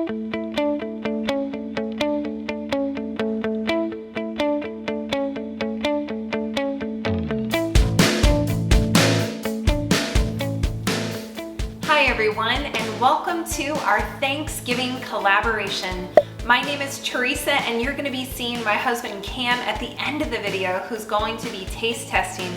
Hi everyone, and welcome to our Thanksgiving collaboration. My name is Theresa, and you're going to be seeing my husband Cam at the end of the video, who's going to be taste testing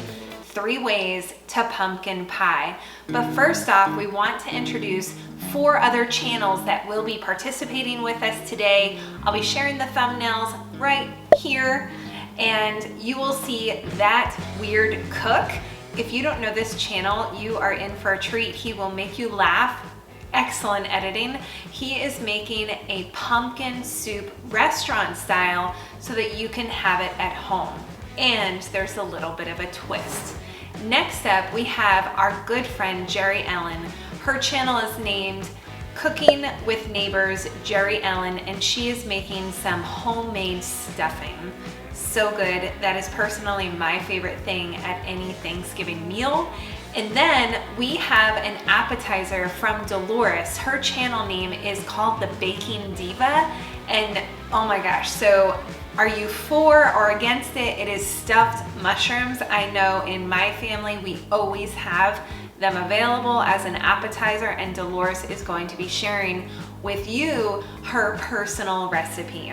3 ways to pumpkin pie. But first off, we want to introduce 4 other channels that will be participating with us today. I'll be sharing the thumbnails right here, and you will see That Weird Cook. If you don't know this channel, you are in for a treat. He will make you laugh. Excellent editing. He is making a pumpkin soup restaurant style so that you can have it at home. And there's a little bit of a twist. Next up, we have our good friend Jerry Ellen. Her channel is named Cooking with Neighbors Jerry Ellen, and she is making some homemade stuffing. So good. That is personally my favorite thing at any Thanksgiving meal. And then we have an appetizer from Dolores. Her channel name is called The Baking Diva. And oh my gosh, so are you for or against it? It is stuffed mushrooms. I know in my family we always have them available as an appetizer, and Dolores is going to be sharing with you her personal recipe.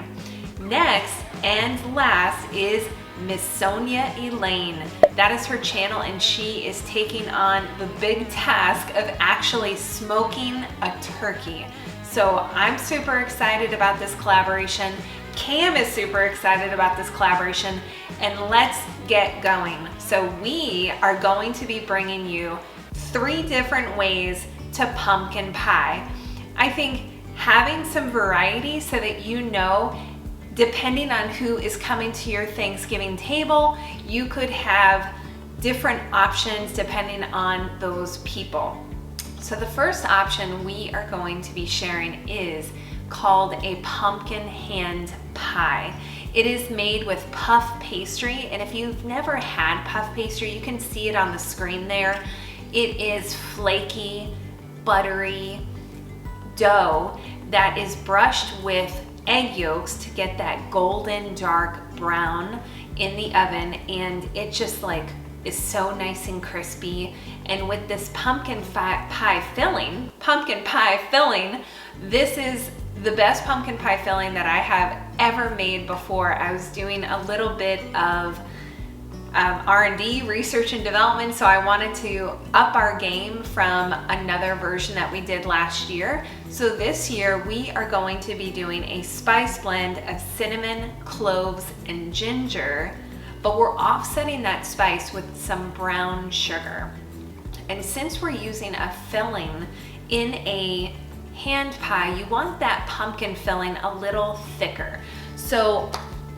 Next and last is Miss Sonia Elaine. That is her channel, and she is taking on the big task of actually smoking a turkey. So I'm super excited about this collaboration. Cam is super excited about this collaboration, and let's get going. So we are going to be bringing you 3 different ways to pumpkin pie. I think having some variety so that you know, depending on who is coming to your Thanksgiving table, you could have different options depending on those people. So the first option we are going to be sharing is called a pumpkin hand pie. It is made with puff pastry, and if you've never had puff pastry, you can see it on the screen there. It is flaky, buttery dough that is brushed with egg yolks to get that golden dark brown in the oven, and it just like is so nice and crispy. And with this pumpkin pie filling, this is the best pumpkin pie filling that I have ever made before. I was doing a little bit of R&D, research and development, so I wanted to up our game from another version that we did last year. So this year we are going to be doing a spice blend of cinnamon, cloves, and ginger, but we're offsetting that spice with some brown sugar. And since we're using a filling in a hand pie, you want that pumpkin filling a little thicker. So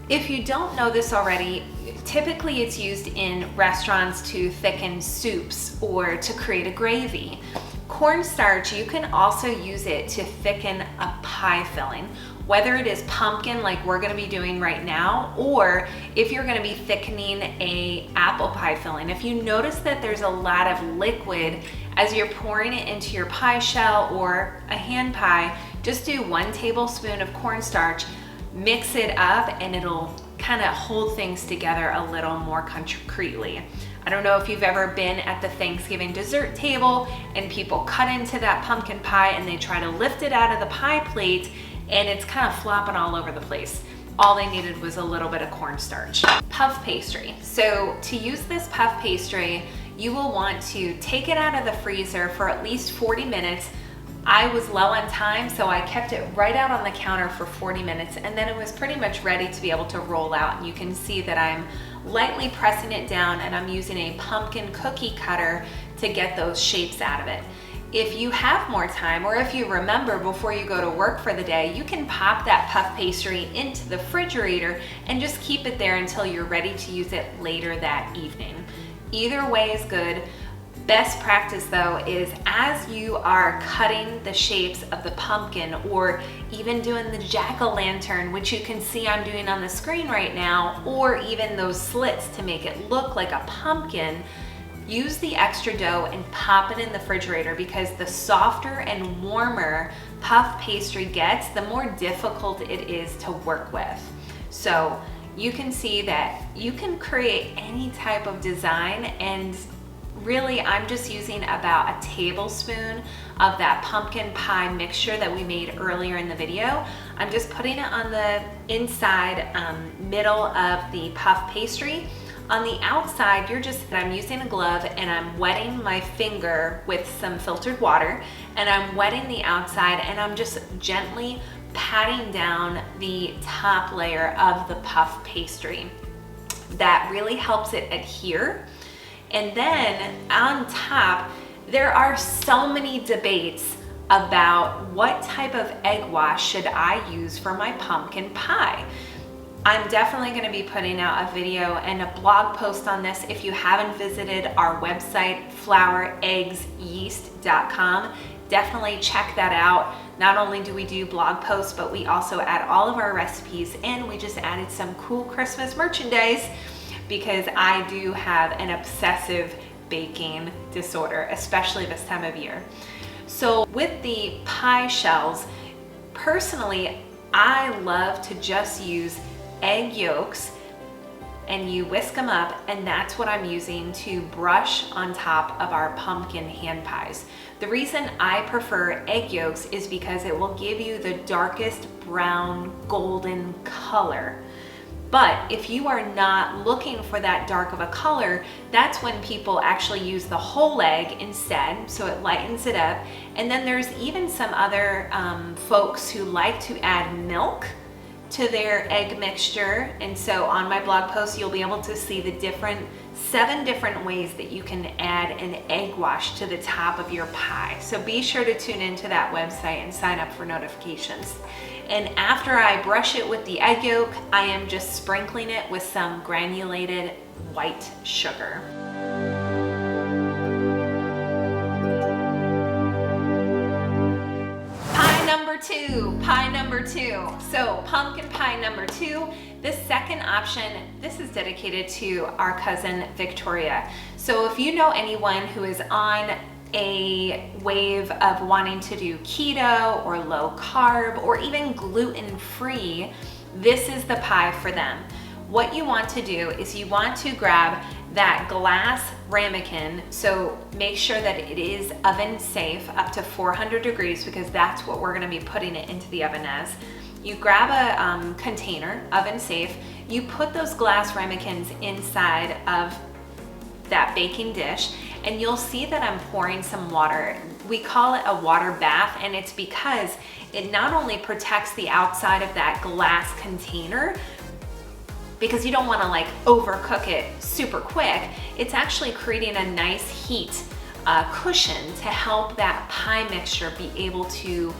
if you don't know this already, typically it's used in restaurants to thicken soups or to create a gravy. Cornstarch, you can also use it to thicken a pie filling, whether it is pumpkin like we're going to be doing right now, or if you're going to be thickening a apple pie filling. If you notice that there's a lot of liquid as you're pouring it into your pie shell or a hand pie, just do 1 tablespoon of cornstarch, mix it up, and it'll kind of hold things together a little more concretely. I don't know if you've ever been at the Thanksgiving dessert table and people cut into that pumpkin pie and they try to lift it out of the pie plate and it's kind of flopping all over the place. All they needed was a little bit of cornstarch. Puff pastry. So to use this puff pastry, you will want to take it out of the freezer for at least 40 minutes. I was low on time, so I kept it right out on the counter for 40 minutes, and then it was pretty much ready to be able to roll out. And you can see that I'm lightly pressing it down, and I'm using a pumpkin cookie cutter to get those shapes out of it. If you have more time, or if you remember before you go to work for the day, you can pop that puff pastry into the refrigerator and just keep it there until you're ready to use it later that evening. Either way is good. Best practice though is as you are cutting the shapes of the pumpkin, or even doing the jack-o'-lantern, which you can see I'm doing on the screen right now, or even those slits to make it look like a pumpkin, use the extra dough and pop it in the refrigerator, because the softer and warmer puff pastry gets, the more difficult it is to work with. So you can see that you can create any type of design, and really I'm just using about a tablespoon of that pumpkin pie mixture that we made earlier in the video. I'm just putting it on the inside middle of the puff pastry. On the outside, I'm using a glove and I'm wetting my finger with some filtered water, and I'm wetting the outside, and I'm just gently patting down the top layer of the puff pastry. That really helps it adhere. And then on top, there are so many debates about what type of egg wash should I use for my pumpkin pie. I'm definitely going to be putting out a video and a blog post on this. If you haven't visited our website, floureggsyeast.com, definitely check that out. Not only do we do blog posts, but we also add all of our recipes, and we just added some cool Christmas merchandise because I do have an obsessive baking disorder, especially this time of year. So with the pie shells, personally, I love to just use egg yolks, and you whisk them up, and that's what I'm using to brush on top of our pumpkin hand pies. The reason I prefer egg yolks is because it will give you the darkest brown golden color. But if you are not looking for that dark of a color, that's when people actually use the whole egg instead, so it lightens it up. And then there's even some other folks who like to add milk to their egg mixture. And so on my blog post, you'll be able to see the 7 different ways that you can add an egg wash to the top of your pie. So be sure to tune into that website and sign up for notifications. And after I brush it with the egg yolk, I am just sprinkling it with some granulated white sugar. Pie number two. So pumpkin pie number 2. This second option, this is dedicated to our cousin Victoria. So if you know anyone who is on a wave of wanting to do keto or low carb or even gluten-free, this is the pie for them. What you want to do is you want to grab that glass ramekin, so make sure that it is oven safe up to 400 degrees because that's what we're going to be putting it into the oven as. You grab a container, oven safe, you put those glass ramekins inside of that baking dish, and you'll see that I'm pouring some water. We call it a water bath, and it's because it not only protects the outside of that glass container, because you don't want to like overcook it super quick, it's actually creating a nice heat cushion to help that pie mixture be able to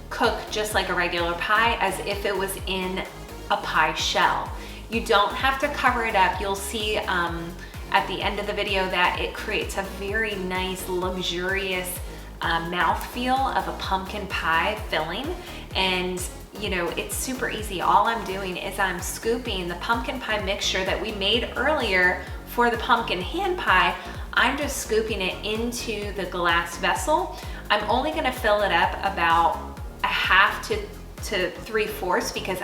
cook just like a regular pie, as if it was in a pie shell. You don't have to cover it up. You'll see at the end of the video that it creates a very nice, luxurious mouthfeel of a pumpkin pie filling. And you know, it's super easy. All I'm doing is I'm scooping the pumpkin pie mixture that we made earlier for the pumpkin hand pie. I'm just scooping it into the glass vessel. I'm only gonna fill it up about a half to 3/4 because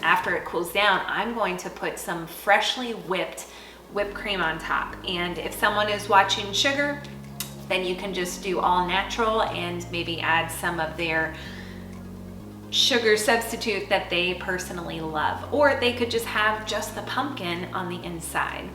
after it cools down, I'm going to put some freshly whipped cream on top. And if someone is watching sugar, then you can just do all natural and maybe add some of their sugar substitute that they personally love, or they could just have just the pumpkin on the inside.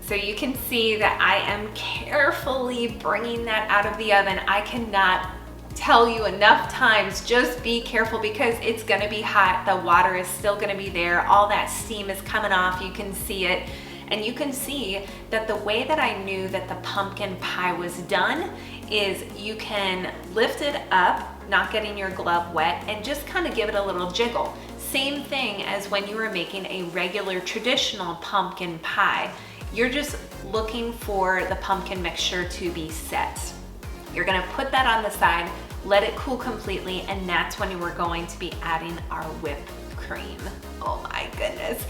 So you can see that I am carefully bringing that out of the oven. I cannot tell you enough times, just be careful because it's gonna be hot. The water is still gonna be there. All that steam is coming off. You can see it. And you can see that the way that I knew that the pumpkin pie was done is you can lift it up, not getting your glove wet, and just kind of give it a little jiggle. Same thing as when you were making a regular traditional pumpkin pie. You're just looking for the pumpkin mixture to be set. You're gonna put that on the side, let it cool completely, and that's when we're going to be adding our whipped cream. Oh my goodness.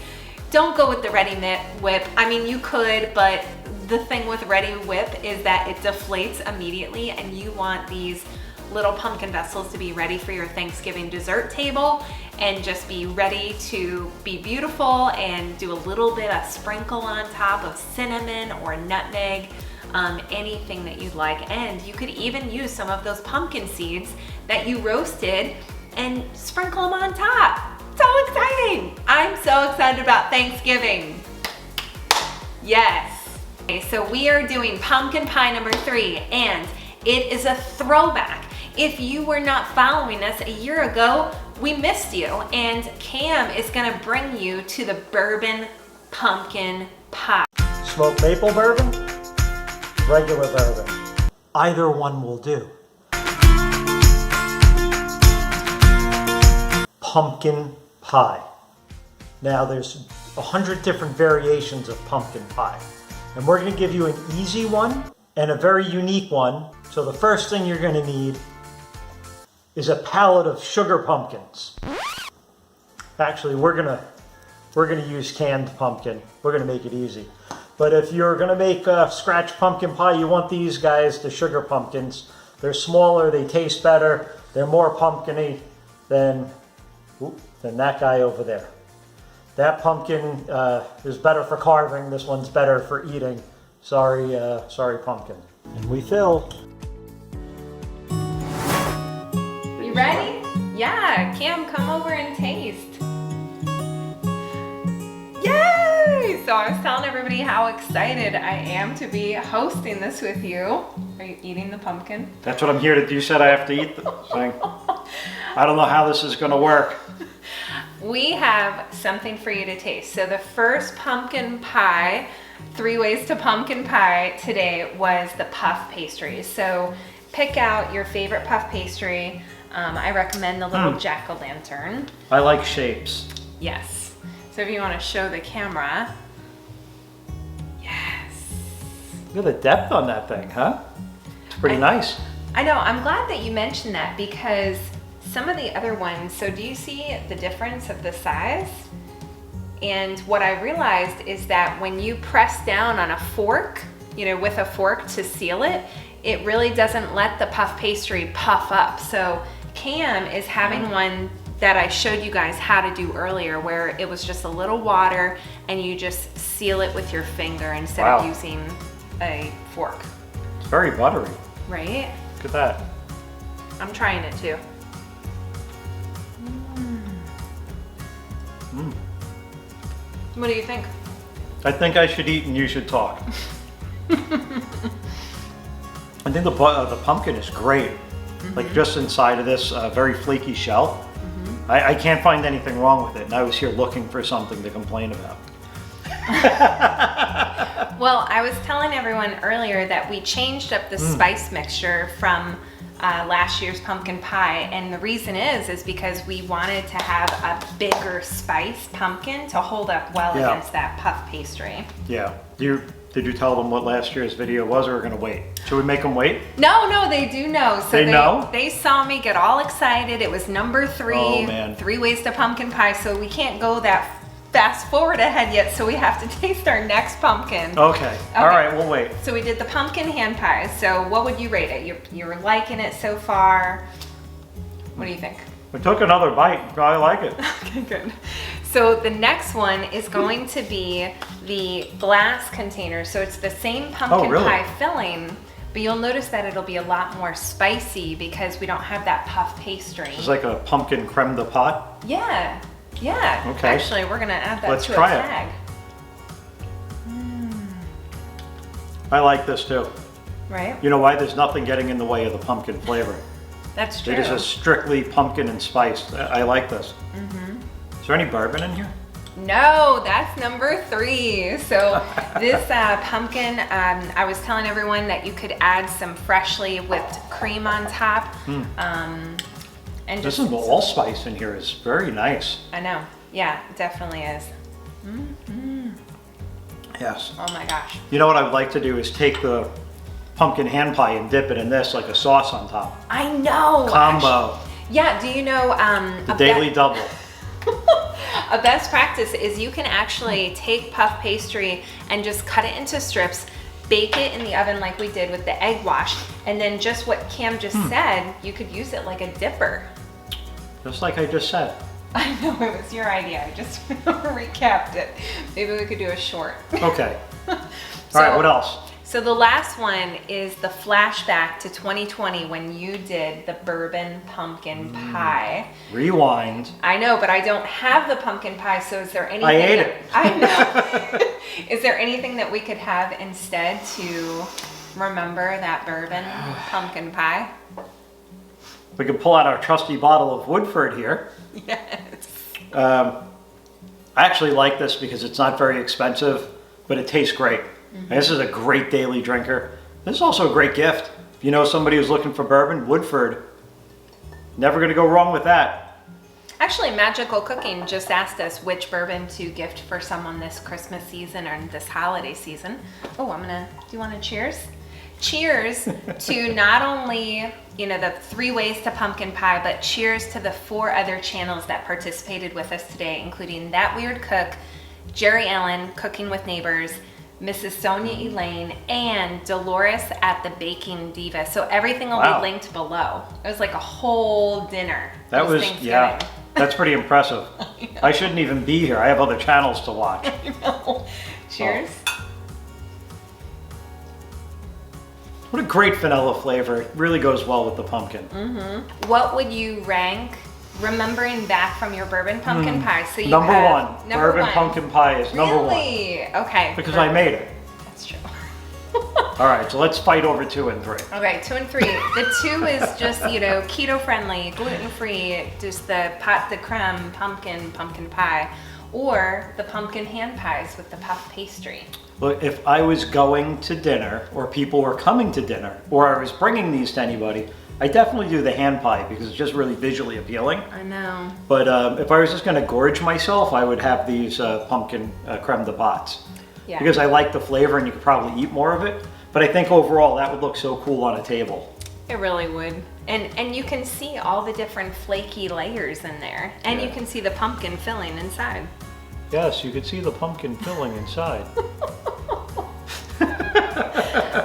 Don't go with the Reddi Wip. I mean, you could, but the thing with Reddi Wip is that it deflates immediately, and you want these little pumpkin vessels to be ready for your Thanksgiving dessert table and just be ready to be beautiful, and do a little bit of sprinkle on top of cinnamon or nutmeg, anything that you'd like. And you could even use some of those pumpkin seeds that you roasted and sprinkle them on top. So exciting! I'm so excited about Thanksgiving. Yes. Okay, so we are doing pumpkin pie number 3, and it is a throwback. If you were not following us a year ago, we missed you, and Cam is gonna bring you to the Bourbon Pumpkin Pie. Smoked maple bourbon, regular bourbon. Either one will do. Pumpkin pie. Now there's 100 different variations of pumpkin pie, and we're going to give you an easy one and a very unique one. So the first thing you're going to need is a pallet of sugar pumpkins. Actually, we're gonna use canned pumpkin. We're gonna make it easy. But if you're gonna make a scratch pumpkin pie, you want these guys, the sugar pumpkins. They're smaller, they taste better, they're more pumpkin-y than that guy over there. That pumpkin is better for carving. This one's better for eating. Sorry, pumpkin. And we fill. You ready? Yeah, Cam, come over and taste. Yay! So I was telling everybody how excited I am to be hosting this with you. Are you eating the pumpkin? That's what I'm here to do. You said I have to eat the thing. I don't know how this is gonna work. We have something for you to taste. So the first pumpkin pie, 3 ways to pumpkin pie today, was the puff pastry. So pick out your favorite puff pastry. I recommend the little jack-o'-lantern. I like shapes. Yes. So if you want to show the camera. Yes. Look at the depth on that thing, huh? It's pretty nice. I know. I'm glad that you mentioned that, because some of the other ones, so do you see the difference of the size? And what I realized is that when you press down on a fork, with a fork to seal it, it really doesn't let the puff pastry puff up. So Cam is having one that I showed you guys how to do earlier, where it was just a little water and you just seal it with your finger instead of using a fork. It's very buttery. Right? Look at that. I'm trying it too. What do you think? I think I should eat and you should talk. I think the pumpkin is great. Like just inside of this very flaky shell. I can't find anything wrong with it, and I was here looking for something to complain about. Well, I was telling everyone earlier that we changed up the spice mixture from last year's pumpkin pie, and the reason is because we wanted to have a bigger spice pumpkin to hold up well against that puff pastry. Yeah. Did you tell them what last year's video was, or we're gonna wait? Should we make them wait? No, they do know. So they know? They saw me get all excited. It was number 3. Oh, man. 3 ways to pumpkin pie. So we can't go that fast forward ahead yet. So we have to taste our next pumpkin. Okay. All right, we'll wait. So we did the pumpkin hand pie. So what would you rate it? You're liking it so far. What do you think? We took another bite. I like it. Okay, good. So the next one is going to be the glass container. So it's the same pumpkin pie filling, but you'll notice that it'll be a lot more spicy because we don't have that puff pastry. It's like a pumpkin creme de pie? Yeah. Okay. Actually, we're gonna add that to a tag. I like this too. Right? You know why? There's nothing getting in the way of the pumpkin flavor. That's true. It is a strictly pumpkin and spice. I like this. Is there any bourbon in here? No, that's number 3. So this pumpkin, I was telling everyone that you could add some freshly whipped cream on top. And this is allspice in here is very nice. I know. Yeah, it definitely is. Yes. Oh my gosh. You know what I would like to do is take the pumpkin hand pie and dip it in this like a sauce on top. I know. Combo. Yeah, do you know the daily double. A best practice is you can actually take puff pastry and just cut it into strips, bake it in the oven like we did with the egg wash, and then just what Cam just said, you could use it like a dipper. Just like I just said. I know, it was your idea. I just recapped it. Maybe we could do a short. Okay. All right, what else? So the last one is the flashback to 2020 when you did the bourbon pumpkin pie. Rewind. I know, but I don't have the pumpkin pie, so is there anything? I ate it. I know. Is there anything that we could have instead to remember that bourbon pumpkin pie? We can pull out our trusty bottle of Woodford here. Yes. I actually like this because it's not very expensive, but it tastes great. This is a great daily drinker. This is also a great gift. If you know somebody who's looking for bourbon, Woodford, never going to go wrong with that. Actually, Magical Cooking just asked us which bourbon to gift for someone this Christmas season or this holiday season. Oh, do you want to cheers? Cheers to not only, the 3 ways to pumpkin pie, but cheers to the 4 other channels that participated with us today, including That Weird Cook, Jerry Allen, Cooking with Neighbors, Mrs. Sonia Elaine, and Dolores at the Baking Diva. So everything will be linked below. It was like a whole dinner. That was, yeah, that's pretty impressive. I shouldn't even be here. I have other channels to watch. I know. Cheers. Oh. What a great vanilla flavor. It really goes well with the pumpkin. What would you rank, remembering back from your bourbon pumpkin pie? So you number have, one. Bourbon pumpkin pie is number one. Really? Okay. Because I made it. That's true. All right, so let's fight over 2 and 3. Okay, 2 and 3. The 2 is just, keto friendly, gluten free, just the creme pumpkin pie, or the pumpkin hand pies with the puff pastry. Well, if I was going to dinner, or people were coming to dinner, or I was bringing these to anybody, I definitely do the hand pie because it's just really visually appealing. I know. But if I was just going to gorge myself, I would have these pumpkin creme de pâtes. Yeah. Because I like the flavor and you could probably eat more of it. But I think overall that would look so cool on a table. It really would. And you can see all the different flaky layers in there. And you can see the pumpkin filling inside. Yes, you could see the pumpkin filling inside.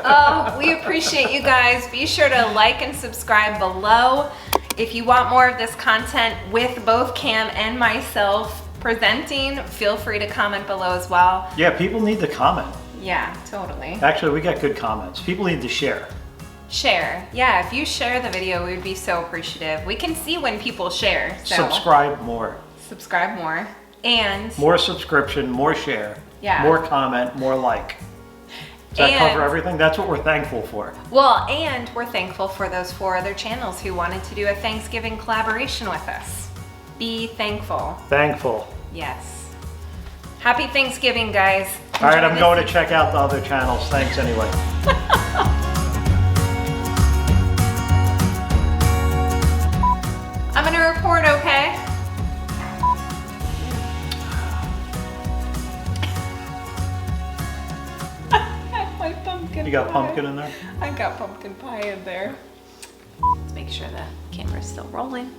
Oh, we appreciate you guys. Be sure to like and subscribe below. If you want more of this content with both Cam and myself presenting, feel free to comment below as well. Yeah, people need to comment. Yeah, totally. Actually, we got good comments. People need to share. Share. Yeah, if you share the video, we would be so appreciative. We can see when people share. So subscribe more. Subscribe more. And more subscription, more share, more comment, more like. Does that cover everything? That's what we're thankful for. Well, and we're thankful for those 4 other channels who wanted to do a Thanksgiving collaboration with us. Be thankful. Thankful. Yes. Happy Thanksgiving, guys. All right, I'm going to check out the other channels. Thanks anyway. I'm going to report, okay? You got pumpkin in there? I got pumpkin pie in there. Let's make sure the camera's still rolling.